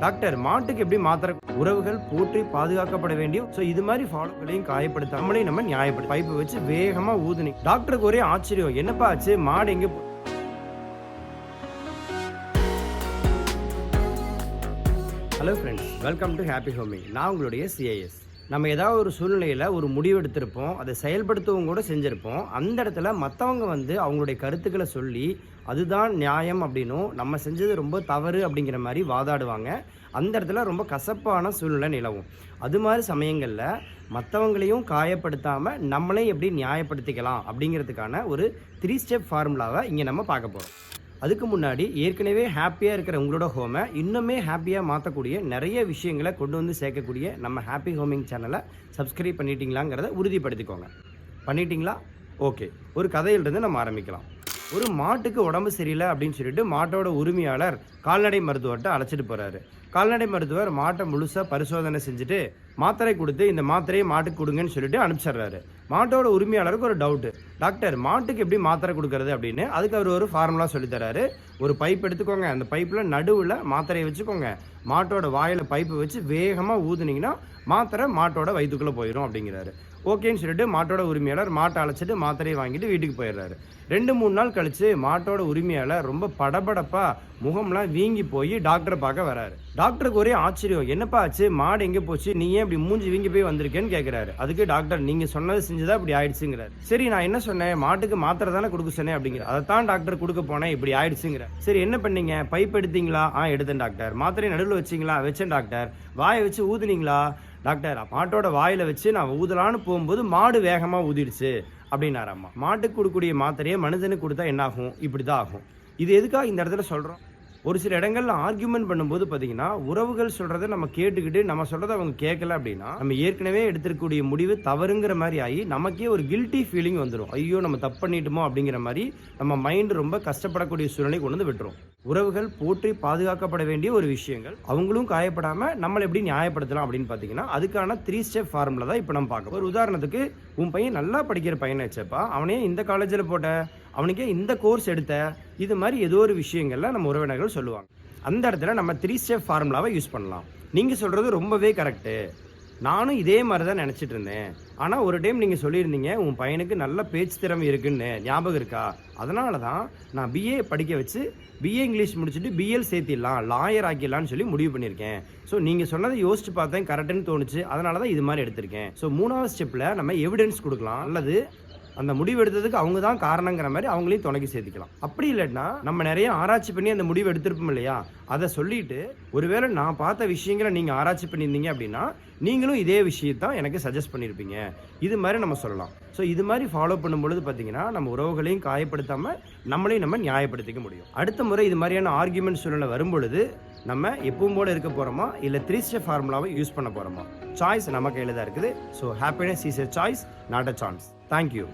Doctor மாட்டுக்கு எப்படி மாத்திரை உறவுகள் போற்றி பாதுகாக்கப்பட வேண்டிய இது மாதிரி ஃபாலோக்களையும் காயப்படுத்தாமலே நம்ம நியாயப்படும் பைப்பு வச்சு வேகமா ஊதுனி. டாக்டருக்கு ஒரே ஆச்சரியம், என்னப்பா ஆச்சு, மாடு எங்க? Hello friends, welcome to happy homing. நான் உங்களுடைய சிஐஎஸ். நம்ம ஏதாவது ஒரு சூழ்நிலையில் ஒரு முடிவு எடுத்திருப்போம், அதை செயல்படுத்தவும் கூட செஞ்சுருப்போம். அந்த இடத்துல மற்றவங்க அவங்களுடைய கருத்துக்களை சொல்லி அதுதான் நியாயம் அப்படின்னும் நம்ம செஞ்சது ரொம்ப தவறு அப்படிங்கிற மாதிரி வாதாடுவாங்க. அந்த இடத்துல ரொம்ப கசப்பான சூழ்நிலை நிலவும். அது மாதிரி சமயங்களில் மற்றவங்களையும் காயப்படுத்தாமல் நம்மளே எப்படி நியாயப்படுத்திக்கலாம் அப்படிங்கிறதுக்கான ஒரு 3 ஸ்டெப் ஃபார்முலாவை இங்கே நம்ம பார்க்க போகிறோம். அதுக்கு முன்னாடி ஏற்கனவே ஹாப்பியாக இருக்கிற உங்களோட ஹோமை இன்னுமே ஹாப்பியாக மாற்றக்கூடிய நிறைய விஷயங்களை கொண்டு வந்து சேர்க்கக்கூடிய நம்ம ஹாப்பி ஹோமிங் சேனலை சப்ஸ்கிரைப் பண்ணிட்டீங்களாங்கிறத உறுதிப்படுத்திக்கோங்க. பண்ணிட்டீங்களா? ஓகே, ஒரு கதையிலிருந்து நம்ம ஆரம்பிக்கலாம். ஒரு மாட்டுக்கு உடம்பு சரியில்லை அப்படின்னு சொல்லிட்டு மாட்டோட உரிமையாளர் கால்நடை மருத்துவர்கிட்ட அழைச்சிட்டு போகிறாரு. கால்நடை மருத்துவர் மாட்டை முழுசாக பரிசோதனை செஞ்சுட்டு மாத்திரை கொடுத்து இந்த மாத்திரையை மாட்டுக்கு கொடுங்கன்னு சொல்லிட்டு அனுப்பிச்சிடுறாரு. மாட்டோட உரிமையாளருக்கு ஒரு டவுட்டு, டாக்டர் மாட்டுக்கு எப்படி மாத்திரை கொடுக்கறது அப்படின்னு. அதுக்கு அவர் ஒரு ஃபார்முலா சொல்லித்தராரு. ஒரு பைப் எடுத்துக்கோங்க, அந்த பைப்பில் நடுவில் மாத்திரையை வச்சுக்கோங்க, மாட்டோட வாயில் பைப்பு வச்சு வேகமாக ஊதுனீங்கன்னா மாத்திரை மாட்டோட வயிற்றுக்குள்ளே போயிடும் அப்படிங்கிறாரு. ஓகேன்னு சொல்லிட்டு மாட்டோட உரிமையாளர் மாட்டை அழைச்சிட்டு மாத்திரையை வாங்கிட்டு வீட்டுக்கு போயிடுறாரு. 2-3 நாள் கழிச்சு மாட்டோட உரிமையாளர் ரொம்ப படபடப்பா முகம்லாம் வீங்கி போய் டாக்டரை பார்க்க வராரு. டாக்டருக்கு ஒரே ஆச்சரியம், என்னப்பா ஆச்சு, மாடு எங்கே போச்சு, நீ ஏன் இப்படி மூஞ்சி வீங்கி போய் வந்திருக்கேன்னு கேட்குறாரு. அதுக்கு டாக்டர், நீங்கள் சொன்னது செஞ்சுதான் இப்படி ஆயிடுச்சுங்கிறார். சரி, நான் என்ன சொன்னேன், மாட்டுக்கு மாத்திரை தானே கொடுக்க சொன்னேன் அப்படிங்கிற. அதைத்தான் டாக்டர் கொடுக்க போனேன், இப்படி ஆயிடுச்சுங்கிற. சரி, என்ன பண்ணீங்க, பைப் எடுத்தீங்களா? எடுத்தேன் டாக்டர். மாத்திரை நடுவில் வச்சிங்களா? வச்சேன் டாக்டர். வாயை வச்சு ஊதுனீங்களா? டாக்டர், மாட்டோட வாயில வச்சு நான் ஊதலான்னு போகும்போது மாடு வேகமா ஊதிடுச்சு அப்படின்னாராம்மா. மாட்டுக்கு கொடுக்கக்கூடிய மாத்திரையை மனிதனுக்கு கொடுத்தா என்ன ஆகும்? இப்படிதான் ஆகும். இது எதுக்காக இந்த இடத்துல சொல்றோம்? ஒரு சில இடங்கள்ல ஆர்கியூமெண்ட் பண்ணும்போது பார்த்தீங்கன்னா, உறவுகள் சொல்றதை நம்ம கேட்டுக்கிட்டு நம்ம சொல்றதை அவங்க கேட்கல அப்படின்னா நம்ம ஏற்கனவே எடுத்திருக்கக்கூடிய முடிவு தவறுங்கிற மாதிரி ஆகி நமக்கே ஒரு கில்ட்டி ஃபீலிங் வந்துடும். ஐயோ, நம்ம தப்பு பண்ணிட்டோமோ அப்படிங்கிற மாதிரி நம்ம மைண்ட் ரொம்ப கஷ்டப்படக்கூடிய சூழ்நிலை கொண்டு வந்து விட்டுரும். உறவுகள் போற்றி பாதுகாக்கப்பட வேண்டிய ஒரு விஷயங்கள், அவங்களும் காயப்படாம நம்மளை எப்படி நியாயப்படுத்தலாம் அப்படின்னு பார்த்தீங்கன்னா அதுக்கான 3 ஸ்டெப் ஃபார்முலா தான் இப்போ நம்ம பார்க்க. ஒரு உதாரணத்துக்கு, உன் பையன் நல்லா படிக்கிற பையனை வச்சப்பா, அவனே இந்த காலேஜில் போட்ட, அவனுக்கே இந்த கோர்ஸ் எடுத்த, இது மாதிரி ஏதோ ஒரு விஷயங்கள்ல நம்ம உறவினர்கள் சொல்லுவாங்க. அந்த இடத்துல நம்ம 3 ஸ்டெப் ஃபார்முலாவை யூஸ் பண்ணலாம். நீங்கள் சொல்கிறது ரொம்பவே கரெக்டு, நானும் இதே மாதிரி தான் நினச்சிட்டு இருந்தேன். ஆனால் ஒரு டைம் நீங்கள் சொல்லியிருந்தீங்க உன் பையனுக்கு நல்ல பேச்சு திறமை இருக்குன்னு, ஞாபகம் இருக்கா? அதனால தான் நான் பிஏ படிக்க வச்சு பிஏ இங்கிலீஷ் முடிச்சுட்டு பிஎல் சேர்த்திடலாம், லாயர் ஆக்கிடலான்னு சொல்லி முடிவு பண்ணியிருக்கேன். ஸோ நீங்கள் சொன்னதை யோசிச்சு பார்த்தேன், கரெக்டுன்னு தோணுச்சு, அதனால தான் இது மாதிரி எடுத்திருக்கேன். ஸோ 3வது ஸ்டெப்பில் நம்ம எவிடன்ஸ் கொடுக்கலாம், அல்லது அந்த முடிவு எடுத்ததுக்கு அவங்க தான் காரணங்கிற மாதிரி அவங்களையும் துணைக்கு சேர்த்துக்கலாம். அப்படி இல்லைன்னா நம்ம நிறைய ஆராய்ச்சி பண்ணி அந்த முடிவு எடுத்திருப்போம் இல்லையா, அதை சொல்லிட்டு ஒருவேளை நான் பார்த்த விஷயங்களை நீங்கள் ஆராய்ச்சி பண்ணியிருந்தீங்க அப்படின்னா நீங்களும் இதே விஷயத்தான் எனக்கு சஜஸ்ட் பண்ணியிருப்பீங்க, இது மாதிரி நம்ம சொல்லலாம். ஸோ இது மாதிரி ஃபாலோ பண்ணும்பொழுது பார்த்தீங்கன்னா நம்ம உறவுகளையும் காயப்படுத்தாமல் நம்மளையும் நம்ம நியாயப்படுத்திக்க முடியும். அடுத்த முறை இது மாதிரியான ஆர்கியூமெண்ட் சூழ்நிலை வரும்பொழுது நம்ம எப்பவும் போல இருக்க போகிறோமா, இல்லை 3 ஸ்டெப் ஃபார்முலாவை யூஸ் பண்ண போகிறோமா? சாய்ஸ் நம்ம கையில் தான் இருக்குது. So happiness is a choice, not a chance. Thank you.